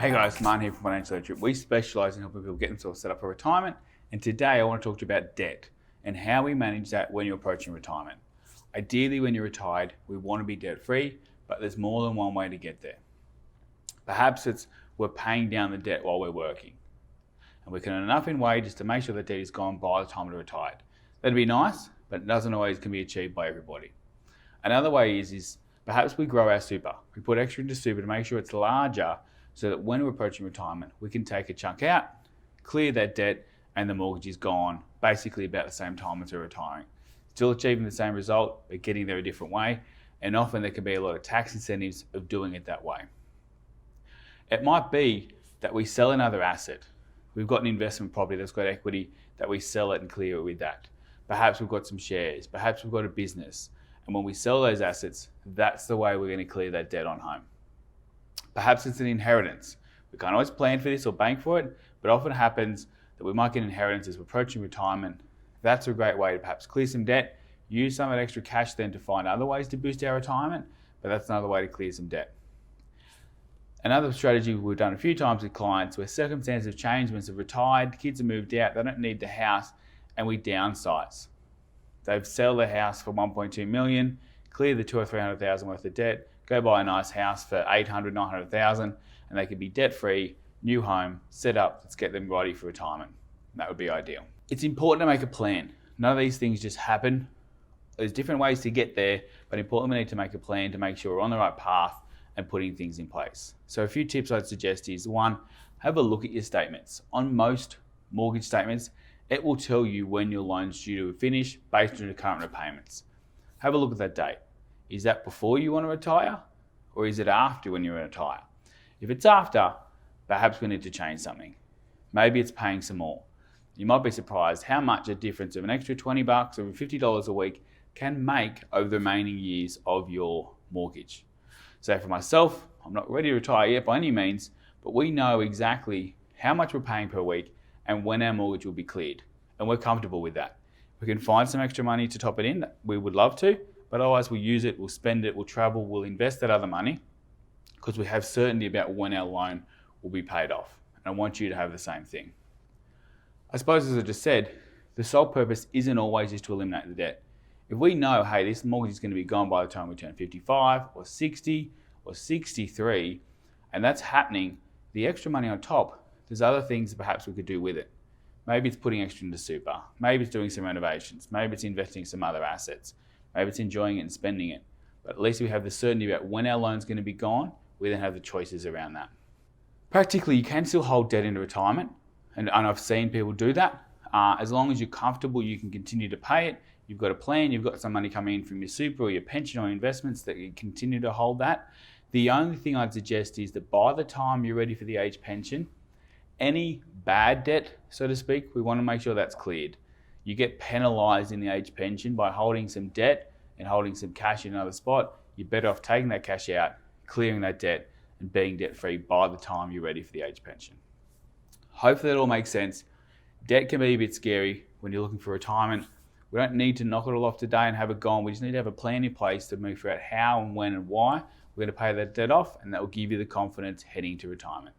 Hey guys, Martin here from Financial Literacy. We specialise in helping people get themselves set up for retirement, and today I want to talk to you about debt and how we manage that when you're approaching retirement. Ideally, when you're retired, we want to be debt-free, but there's more than one way to get there. Perhaps it's we're paying down the debt while we're working, and we can earn enough in wages to make sure the debt is gone by the time we're retired. That'd be nice, but it doesn't always can be achieved by everybody. Another way is perhaps we grow our super. We put extra into super to make sure it's larger, so that when we're approaching retirement, we can take a chunk out, clear that debt, and the mortgage is gone basically about the same time as we're retiring. Still achieving the same result, but getting there a different way, and often there can be a lot of tax incentives of doing it that way. It might be that we sell another asset. We've got an investment property that's got equity, that we sell it and clear it with that. Perhaps we've got some shares, perhaps we've got a business, and when we sell those assets, that's the way we're going to clear that debt on home. Perhaps it's an inheritance. We can't always plan for this or bank for it, but it often happens that we might get an inheritance as we're approaching retirement. That's a great way to perhaps clear some debt, use some of that extra cash then to find other ways to boost our retirement, but that's another way to clear some debt. Another strategy we've done a few times with clients where circumstances have changed, when they've retired, kids have moved out, they don't need the house, and we downsize. They've sell their house for 1.2 million, clear the 200,000 or 300,000 worth of debt, go buy a nice house for 800,000, 900,000, and they could be debt-free, new home, set up, let's get them ready for retirement. That would be ideal. It's important to make a plan. None of these things just happen. There's different ways to get there, but importantly, we need to make a plan to make sure we're on the right path and putting things in place. So a few tips I'd suggest is, one, have a look at your statements. On most mortgage statements, it will tell you when your loan's due to finish based on your current repayments. Have a look at that date. Is that before you want to retire, or is it after when you retire? If it's after, perhaps we need to change something. Maybe it's paying some more. You might be surprised how much a difference of an extra $20 or $50 a week can make over the remaining years of your mortgage. So for myself, I'm not ready to retire yet by any means, but we know exactly how much we're paying per week and when our mortgage will be cleared, and we're comfortable with that. We can find some extra money to top it in, we would love to, but otherwise we'll use it, we'll spend it, we'll travel, we'll invest that other money because we have certainty about when our loan will be paid off. And I want you to have the same thing. I suppose, as I just said, the sole purpose isn't always just to eliminate the debt. If we know, hey, this mortgage is going to be gone by the time we turn 55 or 60 or 63, and that's happening, the extra money on top, there's other things that perhaps we could do with it. Maybe it's putting extra into super. Maybe it's doing some renovations. Maybe it's investing in some other assets. Maybe it's enjoying it and spending it. But at least we have the certainty about when our loan's going to be gone. We then have the choices around that. Practically, you can still hold debt into retirement, and I've seen people do that. As long as you're comfortable, you can continue to pay it. You've got a plan, you've got some money coming in from your super or your pension or investments that you continue to hold that. The only thing I'd suggest is that by the time you're ready for the age pension, any bad debt, so to speak, we want to make sure that's cleared. You get penalised in the age pension by holding some debt and holding some cash in another spot. You're better off taking that cash out, clearing that debt, and being debt-free by the time you're ready for the age pension. Hopefully that all makes sense. Debt can be a bit scary when you're looking for retirement. We don't need to knock it all off today and have it gone. We just need to have a plan in place to move out how and when and why we're going to pay that debt off, and that will give you the confidence heading to retirement.